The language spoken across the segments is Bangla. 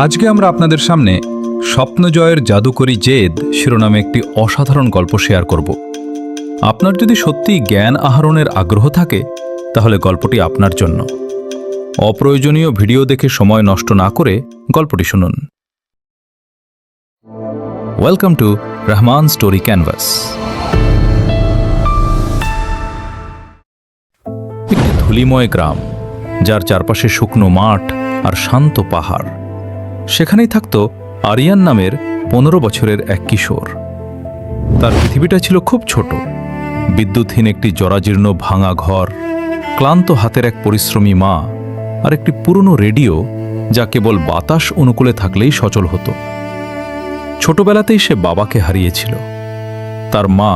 আজকে আমরা আপনাদের সামনে স্বপ্নজয়ের জাদুকরী জেদ শিরোনামে একটি অসাধারণ গল্প শেয়ার করব। আপনার যদি সত্যিই জ্ঞান আহরণের আগ্রহ থাকে তাহলে গল্পটি আপনার জন্য। অপ্রয়োজনীয় ভিডিও দেখে সময় নষ্ট না করে গল্পটি শুনুন। Welcome to Rahman story canvas. একটি ধূলিময় গ্রাম, যার চারপাশে শুকনো মাঠ আর শান্ত পাহাড়। সেখানেই থাকত আরিয়ান নামের 15 বছরের এক কিশোর। তার পৃথিবীটা ছিল খুব ছোট। বিদ্যুৎহীন একটি জরাজীর্ণ ভাঙা ঘর, ক্লান্ত হাতের এক পরিশ্রমী মা, আর একটি পুরনো রেডিও যা কেবল বাতাস অনুকূলে থাকলেই সচল হতো। ছোটবেলাতেই সে বাবাকে হারিয়েছিল। তার মা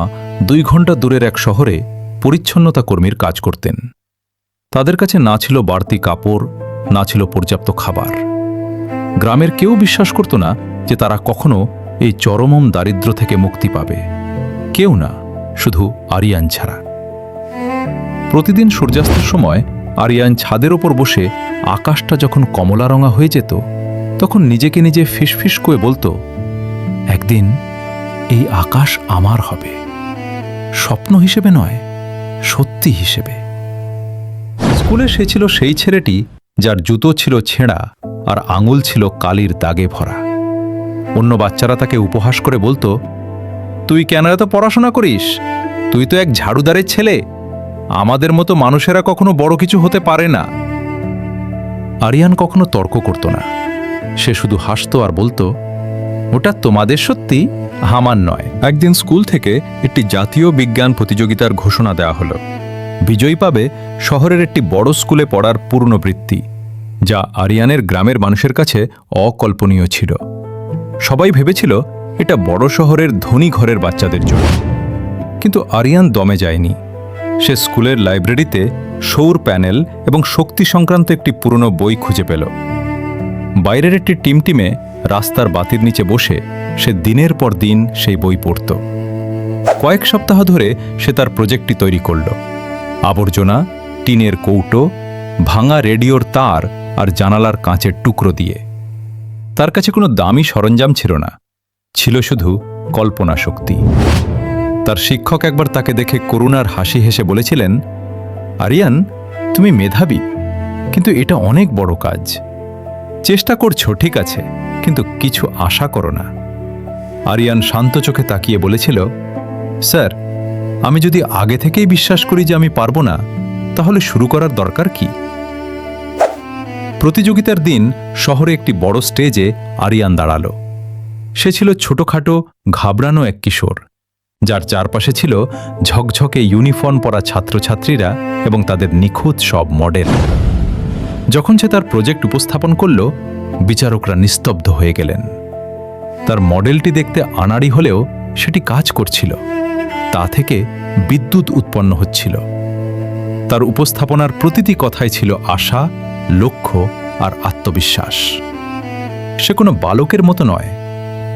2 ঘন্টা দূরের এক শহরে পরিচ্ছন্নতা কর্মীর কাজ করতেন। তাদের কাছে না ছিল বাড়তি কাপড়, না ছিল পর্যাপ্ত খাবার। গ্রামের কেউ বিশ্বাস করত না যে তারা কখনো এই চরমম দারিদ্র্য থেকে মুক্তি পাবে। কেউ না, শুধু আরিয়ান ছাড়া। প্রতিদিন সূর্যাস্তের সময় আরিয়ান ছাদের ওপর বসে আকাশটা যখন কমলারঙা হয়ে যেত, তখন নিজেকে নিজে ফিসফিস করে বলতো, একদিন এই আকাশ আমার হবে, স্বপ্ন হিসেবে নয়, সত্যি হিসেবে। স্কুলে সে ছিল সেই ছেলেটি যার জুতো ছিল ছেঁড়া আর আঙুল ছিল কালির দাগে ভরা। অন্য বাচ্চারা তাকে উপহাস করে বলতো, তুই কেন এত পড়াশোনা করিস? তুই তো এক ঝাড়ুদারের ছেলে। আমাদের মতো মানুষেরা কখনো বড় কিছু হতে পারে না। আরিয়ান কখনো তর্ক করত না। সে শুধু হাসত আর বলতো, ওটা তোমাদের সত্যি, আমার নয়। একদিন স্কুল থেকে একটি জাতীয় বিজ্ঞান প্রতিযোগিতার ঘোষণা দেওয়া হলো। বিজয়ী পাবে শহরের একটি বড় স্কুলে পড়ার পূর্ণ বৃত্তি, যা আরিয়ানের গ্রামের মানুষের কাছে অকল্পনীয় ছিল। সবাই ভেবেছিল এটা বড় শহরের ধনী ঘরের বাচ্চাদের জন্য। কিন্তু আরিয়ান দমে যায়নি। সে স্কুলের লাইব্রেরিতে সৌর প্যানেল এবং শক্তি সংক্রান্ত একটি পুরনো বই খুঁজে পেল। বাইরের একটি টিমটিমে রাস্তার বাতির নিচে বসে সে দিনের পর দিন সেই বই পড়ত। কয়েক সপ্তাহ ধরে সে তার প্রজেক্টটি তৈরি করল। আবর্জনা, টিনের কৌটো, ভাঙা রেডিওর তার আর জানালার কাঁচের টুকরো দিয়ে। তার কাছে কোনো দামি সরঞ্জাম ছিল না, ছিল শুধু কল্পনা শক্তি। তার শিক্ষক একবার তাকে দেখে করুণার হাসি হেসে বলেছিলেন, আরিয়ান, তুমি মেধাবী, কিন্তু এটা অনেক বড় কাজ। চেষ্টা করছো ঠিক আছে, কিন্তু কিছু আশা করো না। আরিয়ান শান্ত চোখে তাকিয়ে বলেছিল, স্যার, আমি যদি আগে থেকেই বিশ্বাস করি যে আমি পারবো না, তাহলে শুরু করার দরকার কি? প্রতিযোগিতার দিন শহরে একটি বড় স্টেজে আরিয়ান দাঁড়াল। সে ছিল ছোটখাটো, ঘাবড়ানো এক কিশোর, যার চারপাশে ছিল ঝকঝকে ইউনিফর্ম পরা ছাত্রছাত্রীরা এবং তাদের নিখুঁত সব মডেল। যখন সে তার প্রজেক্ট উপস্থাপন করল, বিচারকরা নিস্তব্ধ হয়ে গেলেন। তার মডেলটি দেখতে আনাড়ি হলেও সেটি কাজ করছিল। তা থেকে বিদ্যুৎ উৎপন্ন হচ্ছিল। তার উপস্থাপনার প্রতিটি কথাই ছিল আশা, লক্ষ্য আর আত্মবিশ্বাস। সে কোনো বালকের মতো নয়,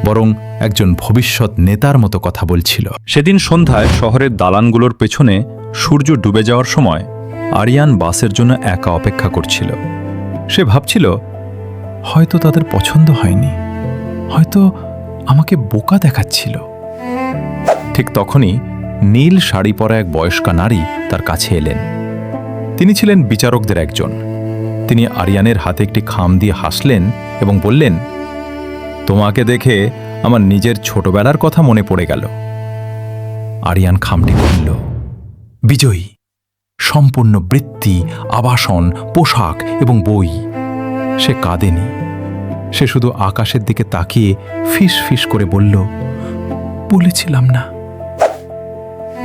বরং একজন ভবিষ্যৎ নেতার মতো কথা বলছিল। সেদিন সন্ধ্যায় শহরের দালানগুলোর পেছনে সূর্য ডুবে যাওয়ার সময় আরিয়ান বাসের জন্য একা অপেক্ষা করছিল। সে ভাবছিল, হয়তো তাদের পছন্দ হয়নি, হয়তো আমাকে বোকা দেখাচ্ছিল। ঠিক তখনই নীল শাড়ি পরা এক বয়স্কা নারী তার কাছে এলেন। তিনি ছিলেন বিচারকদের একজন। তিনি আরিয়ানের হাতে একটি খাম দিয়ে হাসলেন এবং বললেন, তোমাকে দেখে আমার নিজের ছোটবেলার কথা মনে পড়ে গেল। আরিয়ান খামটি খুলল। বিজয়ী, সম্পূর্ণ বৃত্তি, আবাসন, পোশাক এবং বই। সে কাঁদেনি। সে শুধু আকাশের দিকে তাকিয়ে ফিস ফিস করে বলল, বলেছিলাম না।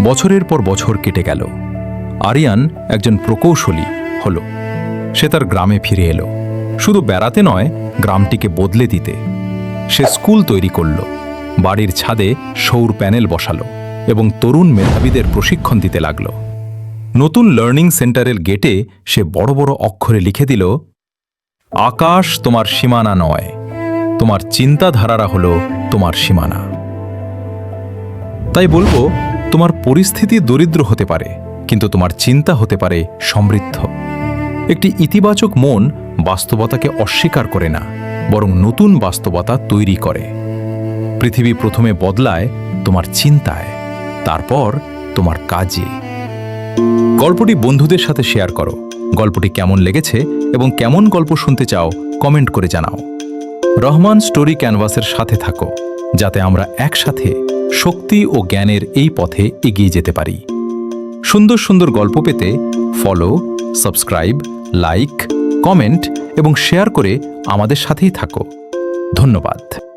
বছরের পর বছর কেটে গেল। আরিয়ান একজন প্রকৌশলী হল। সে তার গ্রামে ফিরে এলো, শুধু বেড়াতে নয়, গ্রামটিকে বদলে দিতে। সে স্কুল তৈরি করল, বাড়ির ছাদে সৌর প্যানেল বসালো এবং তরুণ মেধাবীদের প্রশিক্ষণ দিতে লাগল। নতুন লার্নিং সেন্টারের গেটে সে বড় বড় অক্ষরে লিখে দিল, আকাশ তোমার সীমানা নয়, তোমার চিন্তাধারারা হলো তোমার সীমানা। তাই বলবো, তোমার পরিস্থিতি দরিদ্র হতে পারে, কিন্তু তোমার চিন্তা হতে পারে সমৃদ্ধ। একটি ইতিবাচক মন বাস্তবতাকে অস্বীকার করে না, বরং নতুন বাস্তবতা তৈরি করে। পৃথিবী প্রথমে বদলায় তোমার চিন্তায়, তারপর তোমার কাজে। গল্পটি বন্ধুদের সাথে শেয়ার করো। গল্পটি কেমন লেগেছে এবং কেমন গল্প শুনতে চাও কমেন্ট করে জানাও। রহমান স্টোরি ক্যানভাসের সাথে থাকো, যাতে আমরা একসাথে শক্তি ও জ্ঞানের এই পথে এগিয়ে যেতে পারি। সুন্দর সুন্দর গল্প পেতে ফলো, সাবস্ক্রাইব, লাইক, কমেন্ট এবং শেয়ার করে আমাদের সাথেই থাকো। ধন্যবাদ।